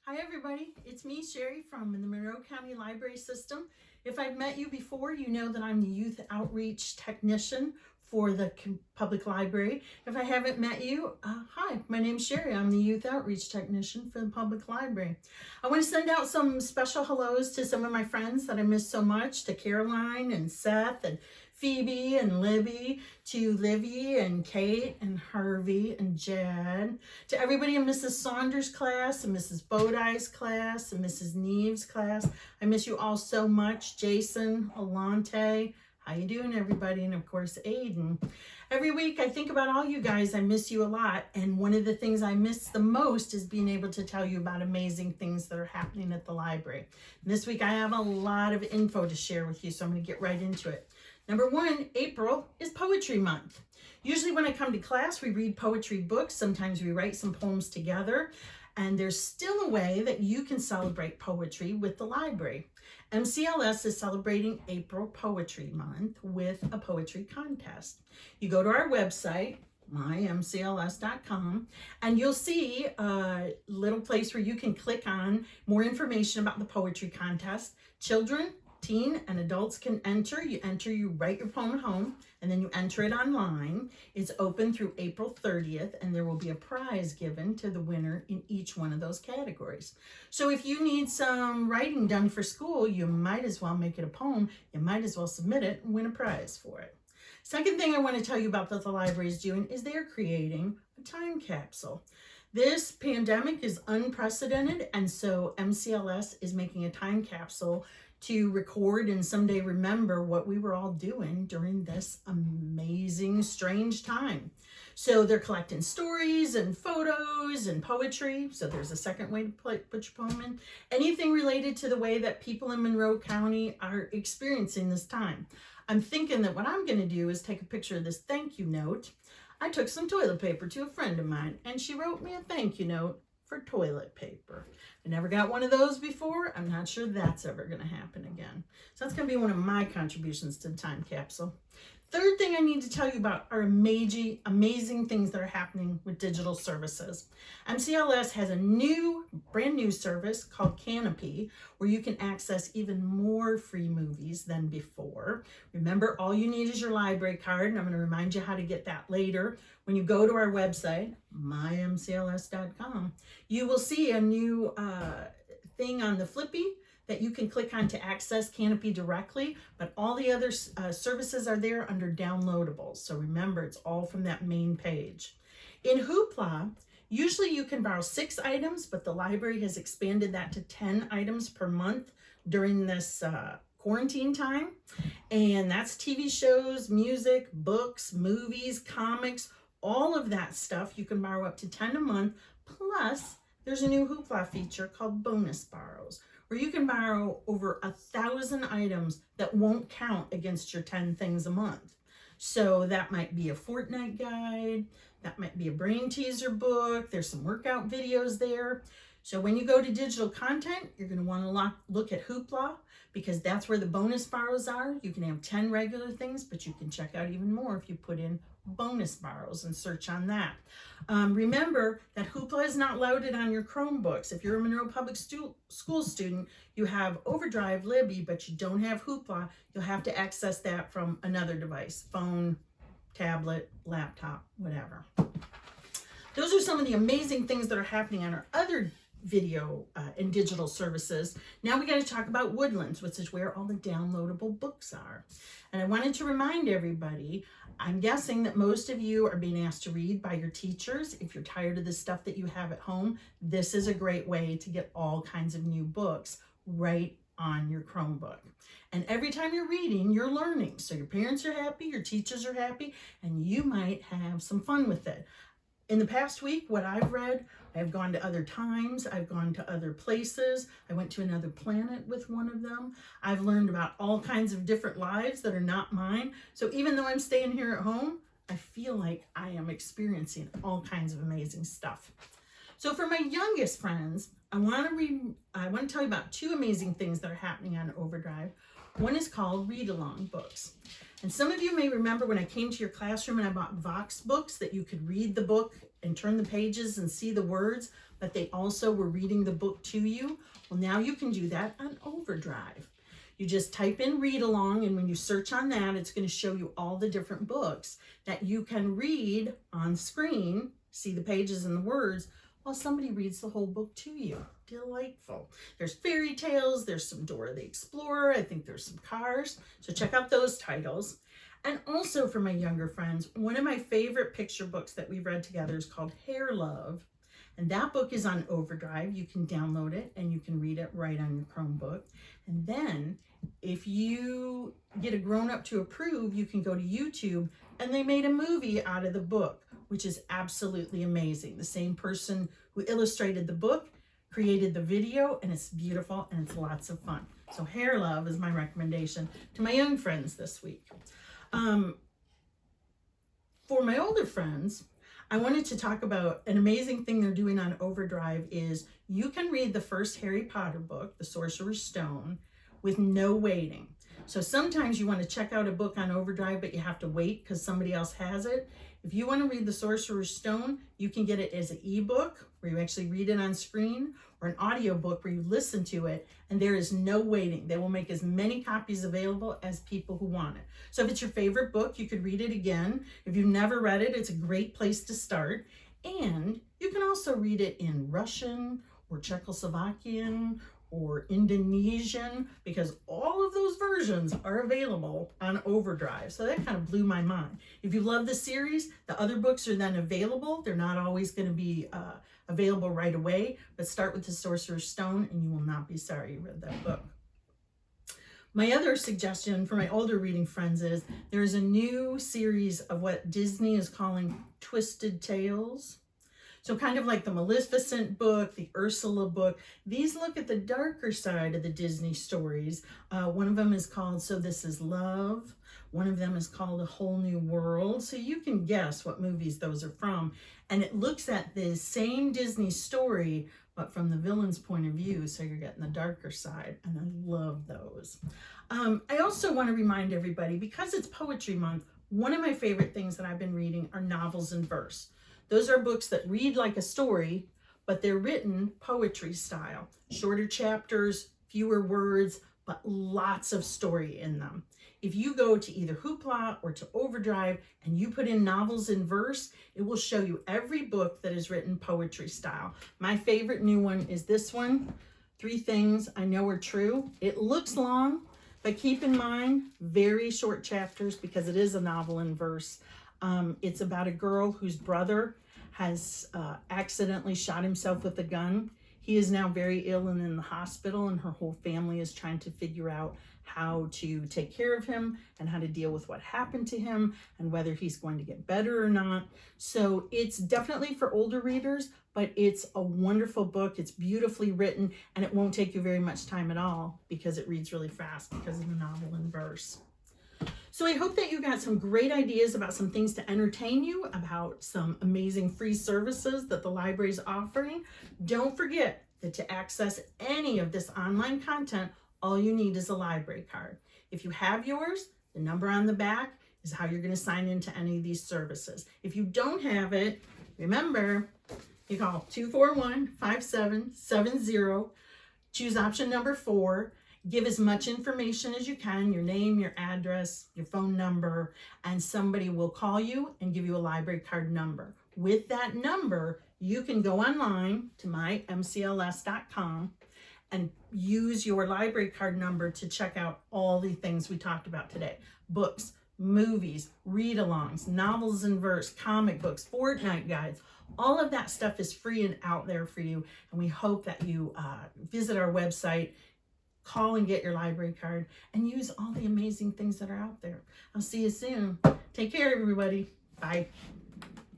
Hi everybody, it's me, Sheree from the Monroe County Library System. If I've met you before, you know that I'm the Youth Outreach Technician for the Public Library. If I haven't met you, hi, my name's Sheree. I'm the Youth Outreach Technician for the Public Library. I want to send out some special hellos to some of my friends that I miss so much, to Caroline and Seth and Phoebe and Libby, to Livy and Kate and Harvey and Jed, to everybody in Mrs. Saunders' class and Mrs. Bodie's class and Mrs. Neve's class. I miss you all so much. Jason, Alante, how you doing everybody? And of course, Aiden. Every week I think about all you guys. I miss you a lot. And one of the things I miss the most is being able to tell you about amazing things that are happening at the library. And this week I have a lot of info to share with you, so I'm going to get right into it. Number one, April is Poetry Month. Usually when I come to class, we read poetry books. Sometimes we write some poems together. And there's still a way that you can celebrate poetry with the library. MCLS is celebrating April Poetry Month with a poetry contest. You go to our website, mymcls.com, and you'll see a little place where you can click on more information about the poetry contest. Children, teen, and adults can enter. You write your poem at home, and then you enter it online. It's open through April 30th, and there will be a prize given to the winner in each one of those categories. So if you need some writing done for school, you might as well make it a poem. You might as well submit it and win a prize for it. Second thing I want to tell you about that the library is doing is they're creating a time capsule. This pandemic is unprecedented, and so MCLS is making a time capsule to record and someday remember what we were all doing during this amazing, strange time. So they're collecting stories and photos and poetry. So there's a second way to put your poem in. Anything related to the way that people in Monroe County are experiencing this time. I'm thinking that what I'm going to do is take a picture of this thank you note. I took some toilet paper to a friend of mine, and she wrote me a thank you note for toilet paper. I never got one of those before. I'm not sure that's ever going to happen again. So that's going to be one of my contributions to the time capsule. Third thing I need to tell you about are amazing things that are happening with digital services. MCLS has a brand new service called Canopy, where you can access even more free movies than before. Remember, all you need is your library card, and I'm going to remind you how to get that later. When you go to our website, mymcls.com, you will see a new thing on the flippy that you can click on to access Canopy directly, but all the other services are there under downloadables. So remember, it's all from that main page. In Hoopla, usually you can borrow 6 items, but the library has expanded that to 10 items per month during this quarantine time. And that's TV shows, music, books, movies, comics, all of that stuff. You can borrow up to 10 a month. Plus, there's a new Hoopla feature called Bonus Borrows, where you can borrow over 1,000 items that won't count against your 10 things a month. So that might be a fortnight guide, that might be a brain teaser book, there's some workout videos there. So when you go to digital content, you're going to want to look at Hoopla, because that's where the bonus borrows are. You can have 10 regular things, but you can check out even more if you put in bonus borrows and search on that. Remember that Hoopla is not loaded on your Chromebooks. If you're a Monroe Public School student, you have Overdrive, Libby, but you don't have Hoopla. You'll have to access that from another device, phone, tablet, laptop, whatever. Those are some of the amazing things that are happening on our other video and digital services. Now we got to talk about Woodlands, which is where all the downloadable books are. And I wanted to remind everybody, I'm guessing that most of you are being asked to read by your teachers. If you're tired of the stuff that you have at home, this is a great way to get all kinds of new books right on your Chromebook. And every time you're reading, you're learning. So your parents are happy, your teachers are happy, and you might have some fun with it. In the past week, what I've read, I've gone to other times, I've gone to other places, I went to another planet with one of them. I've learned about all kinds of different lives that are not mine. So even though I'm staying here at home, I feel like I am experiencing all kinds of amazing stuff. So for my youngest friends, I want to tell you about 2 amazing things that are happening on Overdrive. One is called read-along books. And some of you may remember when I came to your classroom and I bought Vox books that you could read the book and turn the pages and see the words, but they also were reading the book to you. Well, now you can do that on Overdrive. You just type in read along, and when you search on that, it's going to show you all the different books that you can read on screen, see the pages and the words, while somebody reads the whole book to you. Delightful. There's fairy tales, there's some Dora the Explorer, I think there's some Cars, so check out those titles. And also for my younger friends, one of my favorite picture books that we've read together is called Hair Love. And that book is on Overdrive. You can download it and you can read it right on your Chromebook. And then if you get a grown-up to approve, you can go to YouTube, and they made a movie out of the book, which is absolutely amazing. The same person who illustrated the book created the video, and it's beautiful and it's lots of fun. So Hair Love is my recommendation to my young friends this week. For my older friends, I wanted to talk about an amazing thing they're doing on Overdrive is you can read the first Harry Potter book, The Sorcerer's Stone, with no waiting. So sometimes you want to check out a book on Overdrive, but you have to wait because somebody else has it. If you want to read The Sorcerer's Stone, you can get it as an ebook where you actually read it on screen, or an audiobook where you listen to it, and there is no waiting. They will make as many copies available as people who want it. So if it's your favorite book, you could read it again. If you've never read it, it's a great place to start. And you can also read it in Russian or Czechoslovakian or Indonesian, because all of those versions are available on Overdrive. So that kind of blew my mind. If you love the series, the other books are then available. They're not always going to be available right away, but start with The Sorcerer's Stone and you will not be sorry you read that book. My other suggestion for my older reading friends is there's a new series of what Disney is calling Twisted Tales. So kind of like the Maleficent book, the Ursula book, these look at the darker side of the Disney stories. One of them is called So This Is Love. One of them is called A Whole New World. So you can guess what movies those are from. And it looks at the same Disney story, but from the villain's point of view. So you're getting the darker side. And I love those. I also want to remind everybody, because it's Poetry Month, one of my favorite things that I've been reading are novels in verse. Those are books that read like a story, but they're written poetry style. Shorter chapters, fewer words, but lots of story in them. If you go to either Hoopla or to Overdrive and you put in novels in verse, it will show you every book that is written poetry style. My favorite new one is this one, 3 Things I Know Are True. It looks long, but keep in mind, very short chapters because it is a novel in verse. It's about a girl whose brother has accidentally shot himself with a gun. He is now very ill and in the hospital, and her whole family is trying to figure out how to take care of him and how to deal with what happened to him and whether he's going to get better or not. So it's definitely for older readers, but it's a wonderful book. It's beautifully written, and it won't take you very much time at all because it reads really fast because of the novel in verse. So I hope that you got some great ideas about some things to entertain you, about some amazing free services that the library is offering. Don't forget that to access any of this online content, all you need is a library card. If you have yours, the number on the back is how you're going to sign into any of these services. If you don't have it, remember, you call 241-5770, choose option number 4. Give as much information as you can, your name, your address, your phone number, and somebody will call you and give you a library card number. With that number, you can go online to mymcls.com and use your library card number to check out all the things we talked about today. Books, movies, read-alongs, novels in verse, comic books, fortnight guides. All of that stuff is free and out there for you, and we hope that you visit our website, call and get your library card, and use all the amazing things that are out there. I'll see you soon. Take care, everybody. Bye.